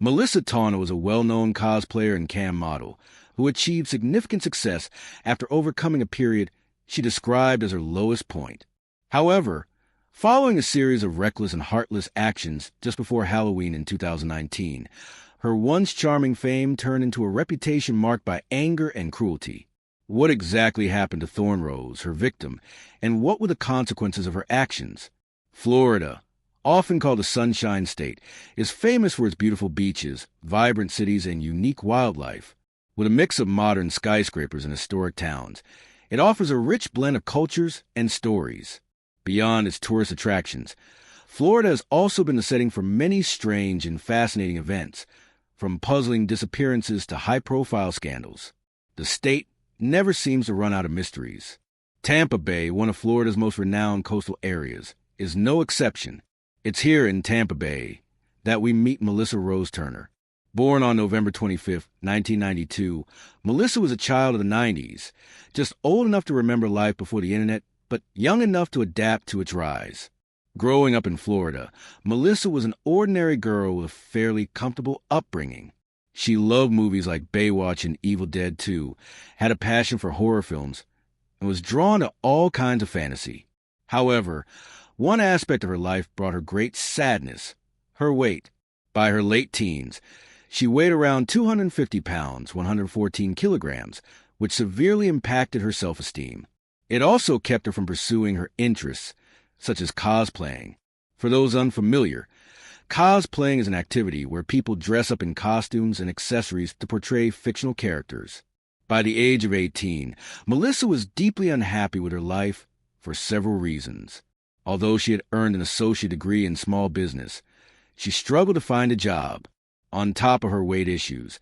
Melissa Tawna was a well-known cosplayer and cam model who achieved significant success after overcoming a period she described as her lowest point. However, following a series of reckless and heartless actions just before Halloween in 2019, her once charming fame turned into a reputation marked by anger and cruelty. What exactly happened to Thornrose, her victim, and what were the consequences of her actions? Florida, often called the Sunshine State, is famous for its beautiful beaches, vibrant cities, and unique wildlife. With a mix of modern skyscrapers and historic towns, it offers a rich blend of cultures and stories. Beyond its tourist attractions, Florida has also been the setting for many strange and fascinating events, from puzzling disappearances to high-profile scandals. The state never seems to run out of mysteries. Tampa Bay, one of Florida's most renowned coastal areas, is no exception. It's here in Tampa Bay that we meet Melissa Rose Turner. Born on November 25, 1992, Melissa was a child of the 90s, just old enough to remember life before the internet, but young enough to adapt to its rise. Growing up in Florida, Melissa was an ordinary girl with a fairly comfortable upbringing. She loved movies like Baywatch and Evil Dead 2, had a passion for horror films, and was drawn to all kinds of fantasy. However, one aspect of her life brought her great sadness: her weight. By her late teens, she weighed around 250 pounds, 114 kilograms, which severely impacted her self-esteem. It also kept her from pursuing her interests, such as cosplaying. For those unfamiliar, cosplaying is an activity where people dress up in costumes and accessories to portray fictional characters. By the age of 18, Melissa was deeply unhappy with her life for several reasons. Although she had earned an associate degree in small business, she struggled to find a job. On top of her weight issues,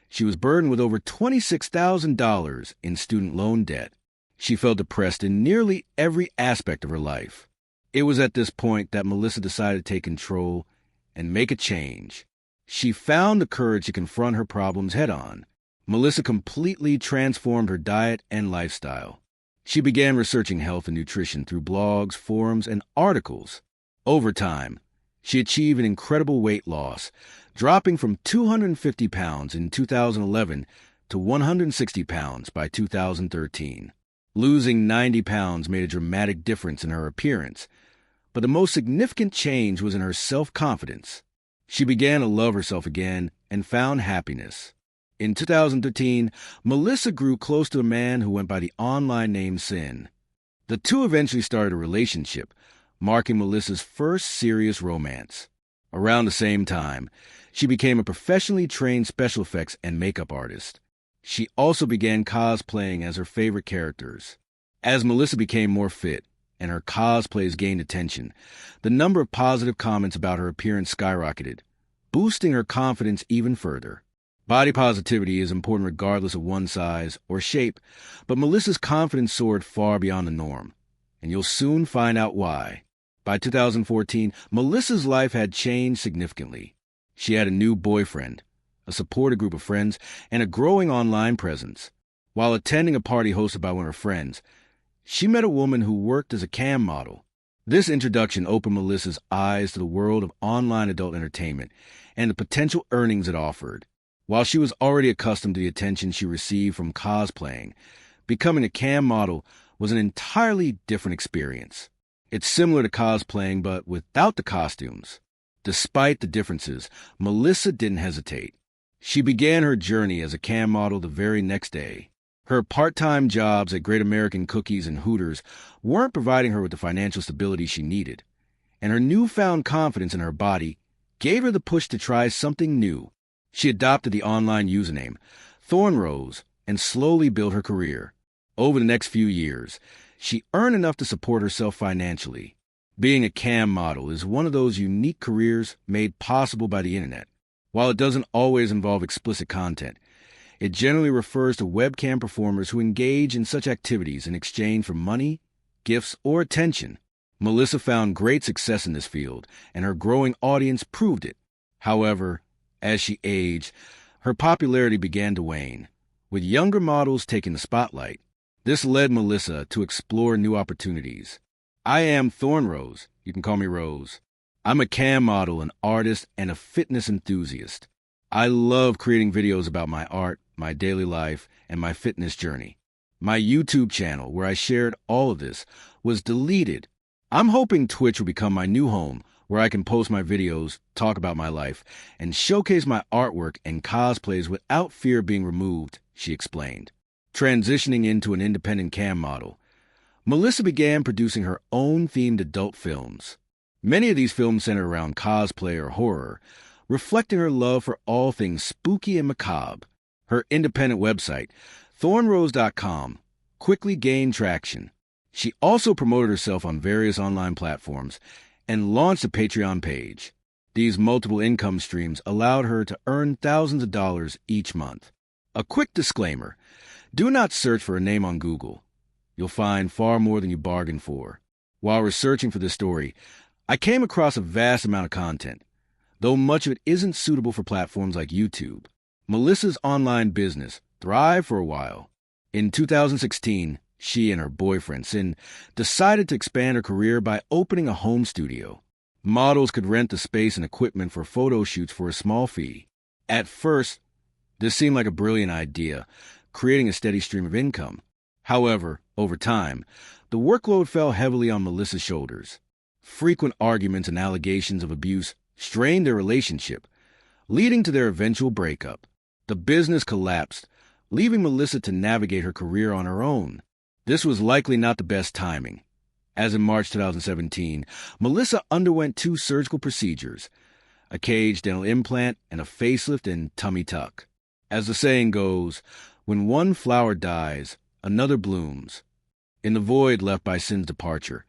she was burdened with over $26,000 in student loan debt. She felt depressed in nearly every aspect of her life. It was at this point that Melissa decided to take control and make a change. She found the courage to confront her problems head-on. Melissa completely transformed her diet and lifestyle. She began researching health and nutrition through blogs, forums, and articles. Over time, she achieved an incredible weight loss, dropping from 250 pounds in 2011 to 160 pounds by 2013. Losing 90 pounds made a dramatic difference in her appearance, but the most significant change was in her self-confidence. She began to love herself again and found happiness. In 2013, Melissa grew close to a man who went by the online name Sin. The two eventually started a relationship, marking Melissa's first serious romance. Around the same time, she became a professionally trained special effects and makeup artist. She also began cosplaying as her favorite characters. As Melissa became more fit and her cosplays gained attention, the number of positive comments about her appearance skyrocketed, boosting her confidence even further. Body positivity is important regardless of one's size or shape, but Melissa's confidence soared far beyond the norm, and you'll soon find out why. By 2014, Melissa's life had changed significantly. She had a new boyfriend, a supportive group of friends, and a growing online presence. While attending a party hosted by one of her friends, she met a woman who worked as a cam model. This introduction opened Melissa's eyes to the world of online adult entertainment and the potential earnings it offered. While she was already accustomed to the attention she received from cosplaying, becoming a cam model was an entirely different experience. It's similar to cosplaying, but without the costumes. Despite the differences, Melissa didn't hesitate. She began her journey as a cam model the very next day. Her part-time jobs at Great American Cookies and Hooters weren't providing her with the financial stability she needed, and her newfound confidence in her body gave her the push to try something new. She adopted the online username Thornrose and slowly built her career. Over the next few years, she earned enough to support herself financially. Being a cam model is one of those unique careers made possible by the internet. While it doesn't always involve explicit content, it generally refers to webcam performers who engage in such activities in exchange for money, gifts, or attention. Melissa found great success in this field, and her growing audience proved it. However, as she aged, her popularity began to wane, with younger models taking the spotlight. This led Melissa to explore new opportunities. I am Thornrose. You can call me Rose. I'm a cam model, an artist, and a fitness enthusiast. I love creating videos about my art, my daily life, and my fitness journey. My YouTube channel, where I shared all of this, was deleted. I'm hoping Twitch will become my new home, where I can post my videos, talk about my life, and showcase my artwork and cosplays without fear of being removed, she explained. Transitioning into an independent cam model, Melissa began producing her own themed adult films. Many of these films center around cosplay or horror, reflecting her love for all things spooky and macabre. Her independent website, thornrose.com, quickly gained traction. She also promoted herself on various online platforms and launched a Patreon page. These multiple income streams allowed her to earn thousands of dollars each month. A quick disclaimer: do not search for a name on Google. You'll find far more than you bargained for. While researching for this story, I came across a vast amount of content, though much of it isn't suitable for platforms like YouTube. Melissa's online business thrived for a while. In 2016, she and her boyfriend, Sin, decided to expand her career by opening a home studio. Models could rent the space and equipment for photo shoots for a small fee. At first, this seemed like a brilliant idea, creating a steady stream of income. However, over time, the workload fell heavily on Melissa's shoulders. Frequent arguments and allegations of abuse strained their relationship, leading to their eventual breakup. The business collapsed, leaving Melissa to navigate her career on her own. This was likely not the best timing, as in March 2017, Melissa underwent 2 surgical procedures, a cage dental implant and a facelift and tummy tuck. As the saying goes, when one flower dies, another blooms. In the void left by Sin's departure,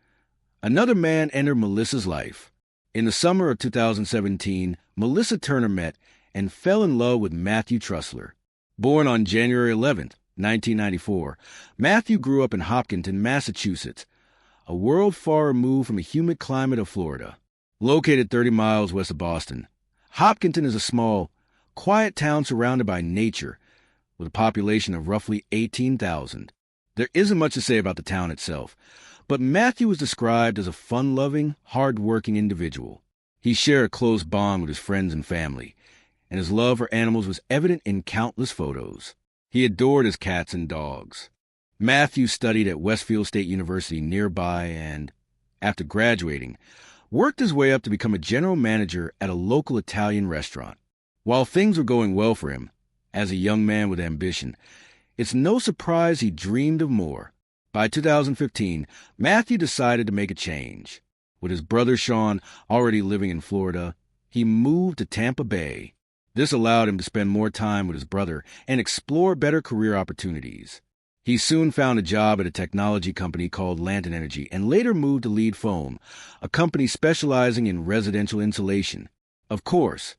another man entered Melissa's life. In the summer of 2017, Melissa Turner met and fell in love with Matthew Trussler. Born on January 11, 1994, Matthew grew up in Hopkinton, Massachusetts, a world far removed from the humid climate of Florida. Located 30 miles west of Boston, Hopkinton is a small, quiet town surrounded by nature, with a population of roughly 18,000. There isn't much to say about the town itself, but Matthew was described as a fun-loving, hard-working individual. He shared a close bond with his friends and family, and his love for animals was evident in countless photos. He adored his cats and dogs. Matthew studied at Westfield State University nearby and, after graduating, worked his way up to become a general manager at a local Italian restaurant. While things were going well for him, as a young man with ambition, it's no surprise he dreamed of more. By 2015, Matthew decided to make a change. With his brother Sean already living in Florida, he moved to Tampa Bay. This allowed him to spend more time with his brother and explore better career opportunities. He soon found a job at a technology company called Lantern Energy and later moved to Lead Foam, a company specializing in residential insulation. Of course,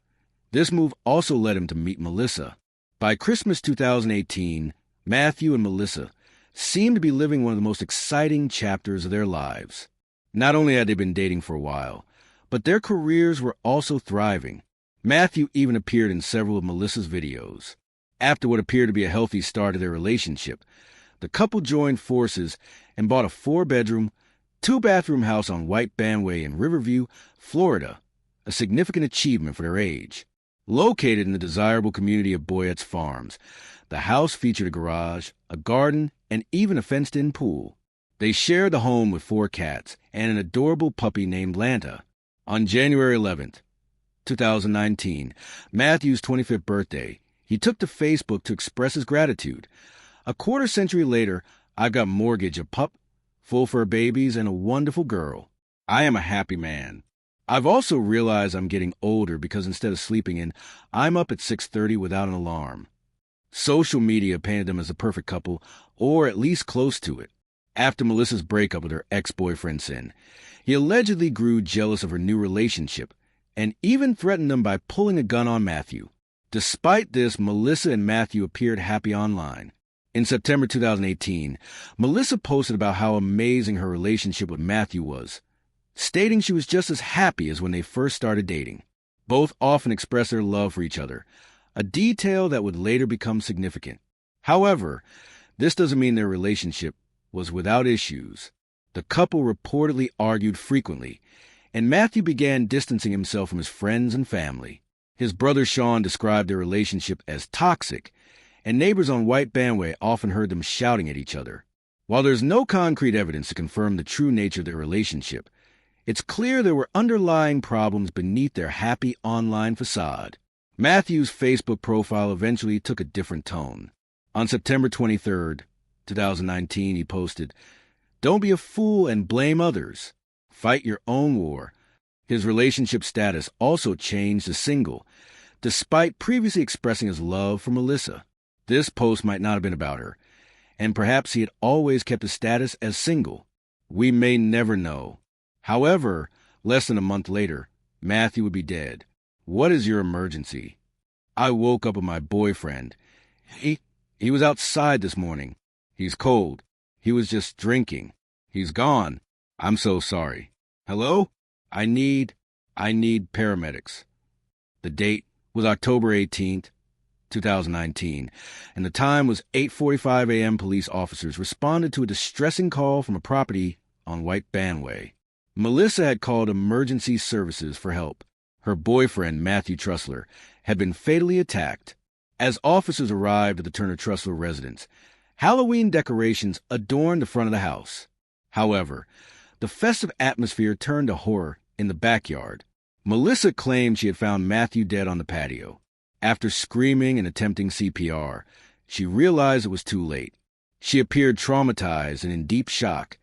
this move also led him to meet Melissa. By Christmas 2018, Matthew and Melissa seemed to be living one of the most exciting chapters of their lives. Not only had they been dating for a while, but their careers were also thriving. Matthew even appeared in several of Melissa's videos. After what appeared to be a healthy start to their relationship, the couple joined forces and bought a 4-bedroom, 2-bathroom house on White Bandway in Riverview, Florida, a significant achievement for their age. Located in the desirable community of Boyette's Farms, the house featured a garage, a garden, and even a fenced-in pool. They shared the home with 4 cats and an adorable puppy named Lanta. On January 11th, 2019, Matthew's 25th birthday, he took to Facebook to express his gratitude. A quarter-century later, I've got mortgage, a pup, full fur babies, and a wonderful girl. I am a happy man. I've also realized I'm getting older because instead of sleeping in, I'm up at 6:30 without an alarm. Social media painted them as a perfect couple, or at least close to it. After Melissa's breakup with her ex-boyfriend Sin, he allegedly grew jealous of her new relationship and even threatened them by pulling a gun on Matthew. Despite this, Melissa and Matthew appeared happy online. In September 2018, Melissa posted about how amazing her relationship with Matthew was, stating she was just as happy as when they first started dating. Both often expressed their love for each other, a detail that would later become significant. However, this doesn't mean their relationship was without issues. The couple reportedly argued frequently, and Matthew began distancing himself from his friends and family. His brother Sean described their relationship as toxic, and neighbors on White Bandway often heard them shouting at each other. While there's no concrete evidence to confirm the true nature of their relationship, it's clear there were underlying problems beneath their happy online facade. Matthew's Facebook profile eventually took a different tone. On September 23rd, 2019, he posted, "Don't be a fool and blame others. Fight your own war." His relationship status also changed to single, despite previously expressing his love for Melissa. This post might not have been about her, and perhaps he had always kept his status as single. We may never know. However, less than a month later, Matthew would be dead. What is your emergency? I woke up with my boyfriend. He was outside this morning. He's cold. He was just drinking. He's gone. I'm so sorry. Hello? I need paramedics. The date was October 18th, 2019, and the time was 8:45 a.m. Police officers responded to a distressing call from a property on White Bandway. Melissa had called emergency services for help. Her boyfriend, Matthew Trussler, had been fatally attacked. As officers arrived at the Turner Trussler residence, Halloween decorations adorned the front of the house. However, the festive atmosphere turned to horror in the backyard. Melissa claimed she had found Matthew dead on the patio. After screaming and attempting CPR, she realized it was too late. She appeared traumatized and in deep shock,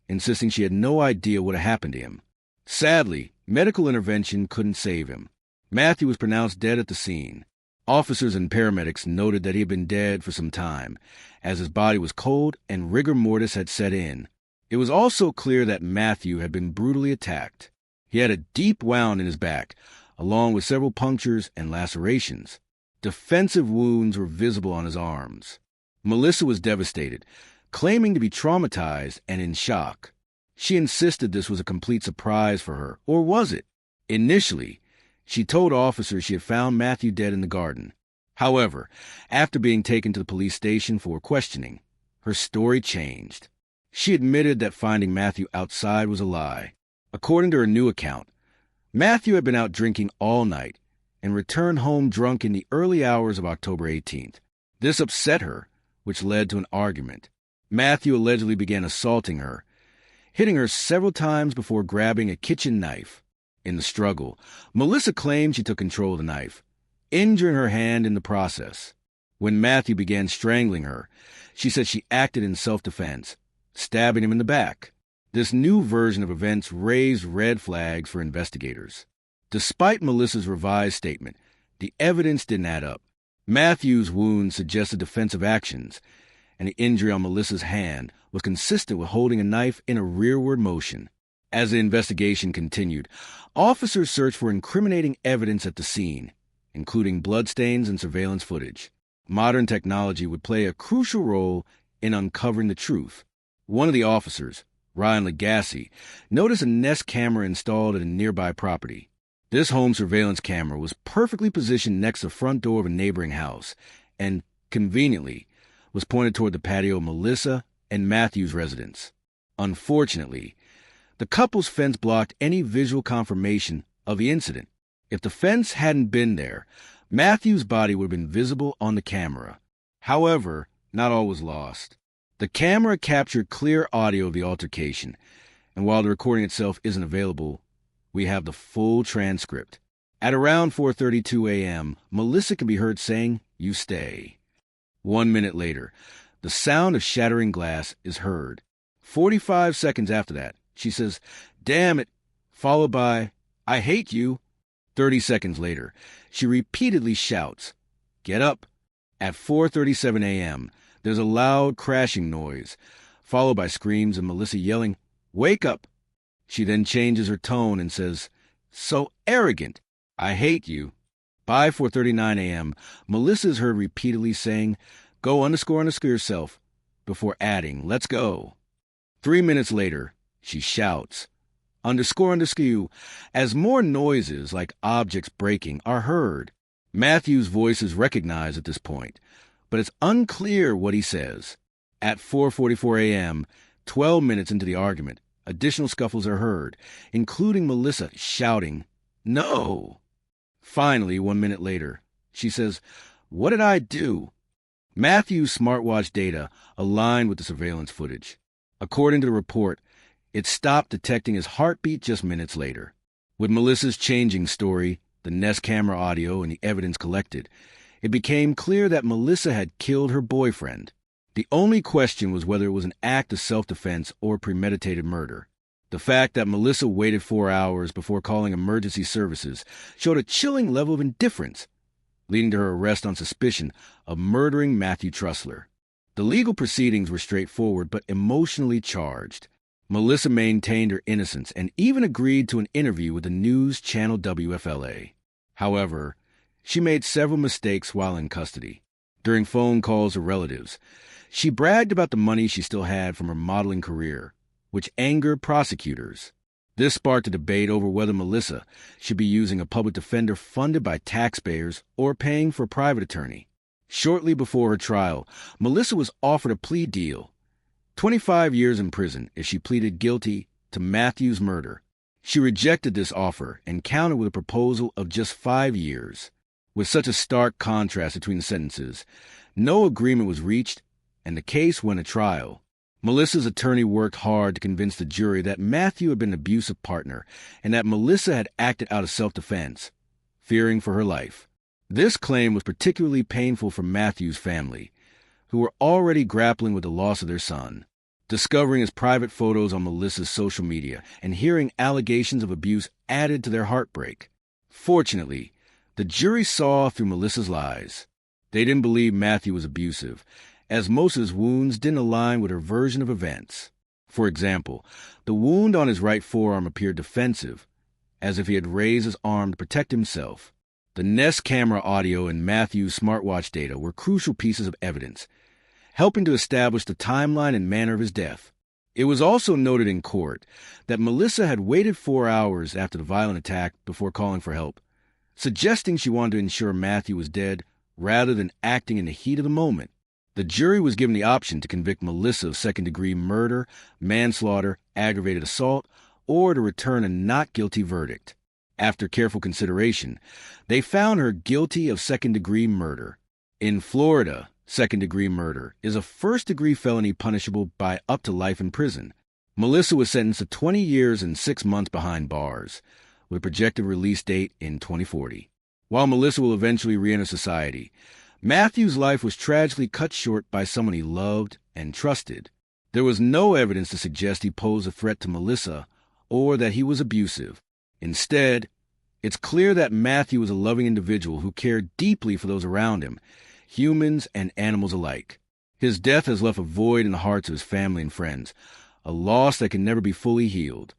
insisting she had no idea what had happened to him. Sadly, medical intervention couldn't save him. Matthew was pronounced dead at the scene. Officers and paramedics noted that he had been dead for some time, as his body was cold and rigor mortis had set in. It was also clear that Matthew had been brutally attacked. He had a deep wound in his back, along with several punctures and lacerations. Defensive wounds were visible on his arms. Melissa was devastated, claiming to be traumatized and in shock. She insisted this was a complete surprise for her, or was it? Initially, she told officers she had found Matthew dead in the garden. However, after being taken to the police station for questioning, her story changed. She admitted that finding Matthew outside was a lie. According to her new account, Matthew had been out drinking all night and returned home drunk in the early hours of October 18th. This upset her, which led to an argument. Matthew allegedly began assaulting her, hitting her several times before grabbing a kitchen knife. In the struggle, Melissa claimed she took control of the knife, injuring her hand in the process. When Matthew began strangling her, she said she acted in self-defense, stabbing him in the back. This new version of events raised red flags for investigators. Despite Melissa's revised statement, the evidence didn't add up. Matthew's wounds suggested defensive actions, and the injury on Melissa's hand was consistent with holding a knife in a rearward motion. As the investigation continued, officers searched for incriminating evidence at the scene, including bloodstains and surveillance footage. Modern technology would play a crucial role in uncovering the truth. One of the officers, Ryan Legassi, noticed a Nest camera installed at a nearby property. This home surveillance camera was perfectly positioned next to the front door of a neighboring house and, conveniently, was pointed toward the patio of Melissa and Matthew's residence. Unfortunately, the couple's fence blocked any visual confirmation of the incident. If the fence hadn't been there, Matthew's body would have been visible on the camera. However, not all was lost. The camera captured clear audio of the altercation, and while the recording itself isn't available, we have the full transcript. At around 4:32 a.m., Melissa can be heard saying, "You stay." 1 minute later, the sound of shattering glass is heard. 45 seconds after that, she says, "Damn it," followed by, "I hate you." 30 seconds later, she repeatedly shouts, "Get up." At 4:37 a.m., there's a loud crashing noise, followed by screams and Melissa yelling, "Wake up." She then changes her tone and says, "So arrogant. I hate you." By 4:39 a.m., Melissa is heard repeatedly saying, "Go __ yourself," before adding, "Let's go." 3 minutes later, she shouts, __ as more noises like objects breaking are heard. Matthew's voice is recognized at this point, but it's unclear what he says. At 4:44 a.m., 12 minutes into the argument, additional scuffles are heard, including Melissa shouting, "No!" Finally, 1 minute later, she says, "What did I do?" Matthew's smartwatch data aligned with the surveillance footage. According to the report, it stopped detecting his heartbeat just minutes later. With Melissa's changing story, the Nest camera audio, and the evidence collected, it became clear that Melissa had killed her boyfriend. The only question was whether it was an act of self-defense or premeditated murder. The fact that Melissa waited 4 hours before calling emergency services showed a chilling level of indifference, leading to her arrest on suspicion of murdering Matthew Trussler. The legal proceedings were straightforward but emotionally charged. Melissa maintained her innocence and even agreed to an interview with the news channel WFLA. However, she made several mistakes while in custody. During phone calls to relatives, she bragged about the money she still had from her modeling career, which angered prosecutors. This sparked a debate over whether Melissa should be using a public defender funded by taxpayers or paying for a private attorney. Shortly before her trial, Melissa was offered a plea deal, 25 years in prison if she pleaded guilty to Matthew's murder. She rejected this offer and countered with a proposal of just 5 years. With such a stark contrast between the sentences, no agreement was reached, and the case went to trial. Melissa's attorney worked hard to convince the jury that Matthew had been an abusive partner and that Melissa had acted out of self-defense, fearing for her life. This claim was particularly painful for Matthew's family, who were already grappling with the loss of their son. Discovering his private photos on Melissa's social media and hearing allegations of abuse added to their heartbreak. Fortunately, the jury saw through Melissa's lies. They didn't believe Matthew was abusive, as most of his wounds didn't align with her version of events. For example, the wound on his right forearm appeared defensive, as if he had raised his arm to protect himself. The Nest camera audio and Matthew's smartwatch data were crucial pieces of evidence, helping to establish the timeline and manner of his death. It was also noted in court that Melissa had waited 4 hours after the violent attack before calling for help, suggesting she wanted to ensure Matthew was dead rather than acting in the heat of the moment. The jury was given the option to convict Melissa of second-degree murder, manslaughter, aggravated assault, or to return a not guilty verdict. After careful consideration, they found her guilty of second-degree murder. In Florida, second-degree murder is a first-degree felony punishable by up to life in prison. Melissa was sentenced to 20 years and 6 months behind bars, with a projected release date in 2040. While Melissa will eventually re-enter society, Matthew's life was tragically cut short by someone he loved and trusted. There was no evidence to suggest he posed a threat to Melissa or that he was abusive. Instead, it's clear that Matthew was a loving individual who cared deeply for those around him, humans and animals alike. His death has left a void in the hearts of his family and friends, a loss that can never be fully healed.